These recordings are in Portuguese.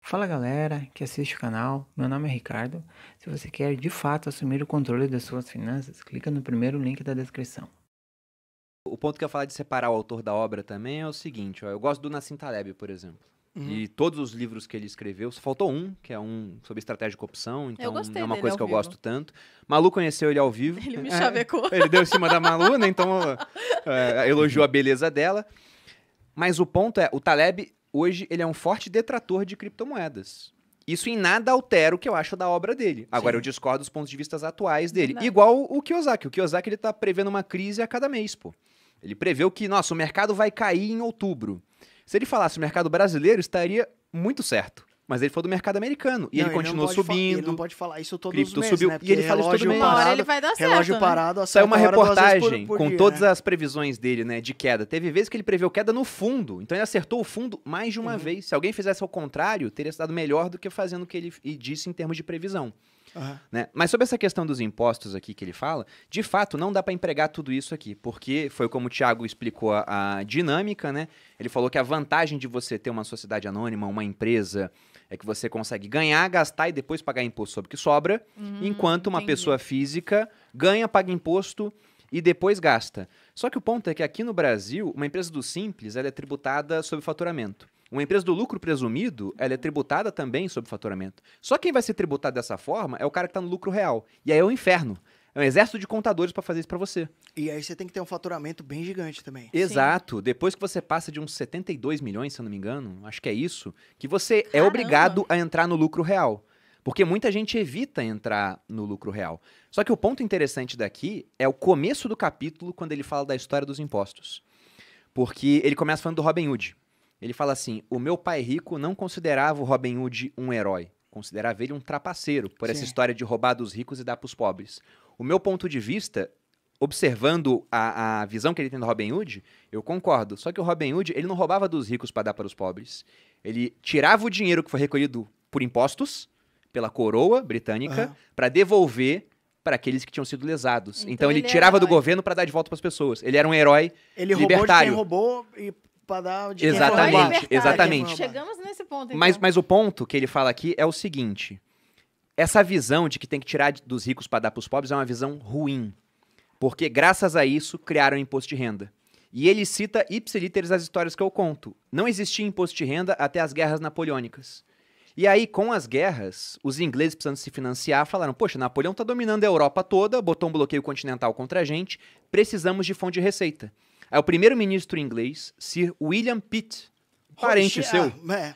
Fala galera que assiste o canal, meu nome é Ricardo. Se você quer de fato assumir o controle das suas finanças, clica no primeiro link da descrição. O ponto que eu ia falar de separar o autor da obra também é o seguinte, ó, eu gosto do Nassim Taleb, por exemplo. E todos os livros que ele escreveu, só faltou um, que é um sobre estratégia de corrupção, então não gostei é uma dele coisa ao que eu vivo. gosto tanto. Malu conheceu ele ao vivo. Ele me chavecou. Ele deu em cima da Malu, né? Então elogiou a beleza dela. Mas o ponto é, o Taleb, hoje, ele é um forte detrator de criptomoedas. Isso em nada altera o que eu acho da obra dele. Agora, Sim. eu discordo dos pontos de vista atuais dele. Verdade. Igual o Kiyosaki. O Kiyosaki, ele tá prevendo uma crise a cada mês, pô. Ele preveu que, nossa, o mercado vai cair em outubro. Se ele falasse o mercado brasileiro, estaria muito certo. Mas ele foi do mercado americano. E Não, ele continuou Ele subindo. não pode falar isso todos cripto os meses, subiu, né? e ele fala isso todo relógio mês. Uma hora parado, ele vai dar certo, relógio né? parado, Saiu uma acerta a hora duas vezes reportagem por com dia, todas né? as previsões dele, né, de queda. Teve vezes que ele preveu queda no fundo. Então ele acertou o fundo mais de uma vez. Se alguém fizesse ao contrário, teria se dado melhor do que fazendo o que ele disse em termos de previsão. Aham. Né? Mas sobre essa questão dos impostos aqui que ele fala, de fato não dá para empregar tudo isso aqui, porque foi como o Thiago explicou a dinâmica, né? Ele falou que a vantagem de você ter uma sociedade anônima, uma empresa, é que você consegue ganhar, gastar e depois pagar imposto sobre o que sobra, enquanto uma entendi. pessoa física ganha, paga imposto e depois gasta. Só que o ponto é que aqui no Brasil, uma empresa do Simples, ela é tributada sobre faturamento. Uma empresa do lucro presumido, ela é tributada também sobre faturamento. Só quem vai ser tributado dessa forma é o cara que está no lucro real. E aí é o inferno. É um exército de contadores para fazer isso para você. E aí você tem que ter um faturamento bem gigante também. Exato. Depois que você passa de uns 72 milhões, se eu não me engano, acho que é isso, que você é Caramba. obrigado a entrar no lucro real. Porque muita gente evita entrar no lucro real. Só que o ponto interessante daqui é o começo do capítulo, quando ele fala da história dos impostos. Porque ele começa falando do Robin Hood. Ele fala assim, o meu pai rico não considerava o Robin Hood um herói. Considerava ele um trapaceiro, por essa Sim. história de roubar dos ricos e dar para os pobres. O meu ponto de vista, observando a visão que ele tem do Robin Hood, eu concordo. Só que o Robin Hood, ele não roubava dos ricos para dar para os pobres. Ele tirava o dinheiro que foi recolhido por impostos, pela coroa britânica, Aham. para devolver para aqueles que tinham sido lesados. Então Então ele ele é tirava do herói. governo para dar de volta para as pessoas. Ele era um herói Ele roubou de libertário. quem roubou e pra dar de Exatamente, quem foi roubado. exatamente. Chegamos nesse ponto, então. Mas o ponto que ele fala aqui é o seguinte: essa visão de que tem que tirar dos ricos para dar para os pobres é uma visão ruim. Porque, graças a isso, criaram o imposto de renda. E ele cita ipsiliteris as histórias que eu conto. Não existia imposto de renda até as guerras napoleônicas. E aí, com as guerras, os ingleses precisando se financiar, falaram, poxa, Napoleão está dominando a Europa toda, botou um bloqueio continental contra a gente, precisamos de fonte de receita. Aí o primeiro-ministro inglês, Sir William Pitt, parente Oxe, seu, é.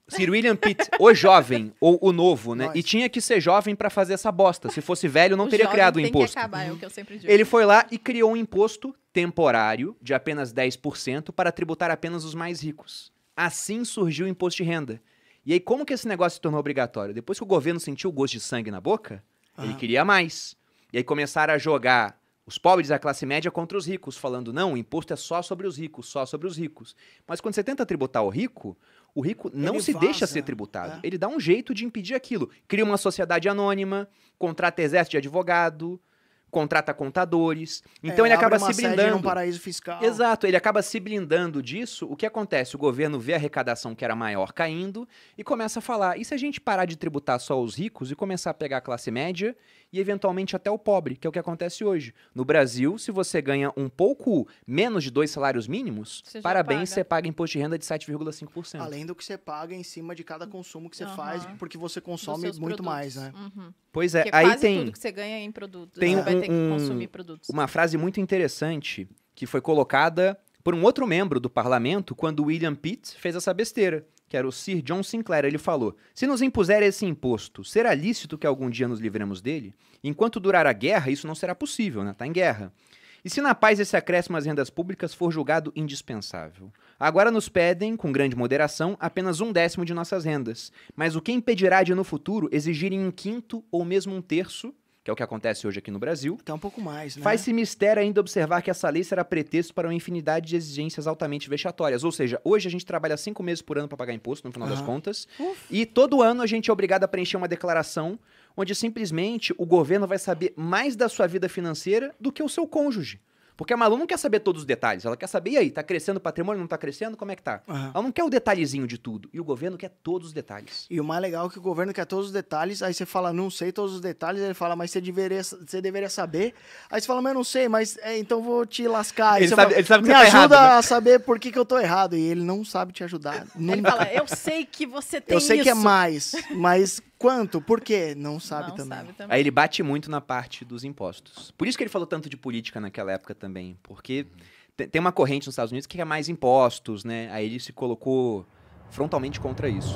Sir William Pitt, o jovem, ou o novo, né? Nós. E tinha que ser jovem para fazer essa bosta. Se fosse velho, não O teria jovem criado o tem imposto. que acabar, é o que eu sempre digo. Ele foi lá e criou um imposto temporário de apenas 10% para tributar apenas os mais ricos. Assim surgiu o imposto de renda. E aí, como que esse negócio se tornou obrigatório? Depois que o governo sentiu o gosto de sangue na boca, ele queria mais. E aí começaram a jogar os pobres da classe média contra os ricos, falando, não, o imposto é só sobre os ricos, só sobre os ricos. Mas quando você tenta tributar o rico não Ele se deixa vaza, ser tributado. é. Ele dá um jeito de impedir aquilo. Cria uma sociedade anônima, contrata exército de advogado, contrata contadores. Então ele acaba se Abre uma sede blindando. num paraíso fiscal. Exato, ele acaba se blindando disso. O que acontece? O governo vê a arrecadação que era maior caindo e começa a falar, e se a gente parar de tributar só os ricos e começar a pegar a classe média e eventualmente até o pobre, que é o que acontece hoje. No Brasil, se você ganha um pouco menos de 2 salários mínimos, Você já parabéns, paga. você paga imposto de renda de 7,5%. Além do que você paga em cima de cada consumo que você Aham. faz, porque você Dos consome seus muito produtos. mais, né? Uhum. Pois é, Porque aí quase tem... tudo que você ganha é em produtos. Tem Você vai ter que um- consumir produtos. uma frase muito interessante que foi colocada por um outro membro do parlamento quando William Pitt fez essa besteira, que era o Sir John Sinclair. Ele falou, se nos impuser esse imposto, será lícito que algum dia nos livremos dele? Enquanto durar a guerra, isso não será possível, né? Tá em guerra. E se na paz esse acréscimo às rendas públicas for julgado indispensável? Agora nos pedem, com grande moderação, apenas 1/10 de nossas rendas. Mas o que impedirá de, no futuro, exigirem 1/5 ou mesmo 1/3, que é o que acontece hoje aqui no Brasil? Até um pouco mais, né? Faz-se mistério ainda observar que essa lei será pretexto para uma infinidade de exigências altamente vexatórias. Ou seja, hoje a gente trabalha 5 meses por ano para pagar imposto, no final das Aham. contas, e todo ano a gente é obrigado a preencher uma declaração onde simplesmente o governo vai saber mais da sua vida financeira do que o seu cônjuge. Porque a Malu não quer saber todos os detalhes. Ela quer saber, e aí, tá crescendo o patrimônio, não tá crescendo? Como é que tá? Aham. Ela não quer o detalhezinho de tudo. E o governo quer todos os detalhes. E o mais legal é que o governo quer todos os detalhes, aí você fala, não sei todos os detalhes, ele fala, mas você deveria saber. Aí você fala, mas eu não sei, mas então vou te lascar. Aí Ele você sabe- fala, ele sabe que me você tá ajuda errado, né? a saber por que eu tô errado. E ele não sabe te ajudar. Ele Nunca. fala, eu sei que você tem Eu sei isso. que é mais, mas quanto? Por quê? Não sabe Não também. sabe também. Aí ele bate muito na parte dos impostos. Por isso que ele falou tanto de política naquela época também. Porque tem uma corrente nos Estados Unidos que quer mais impostos, né? Aí ele se colocou frontalmente contra isso.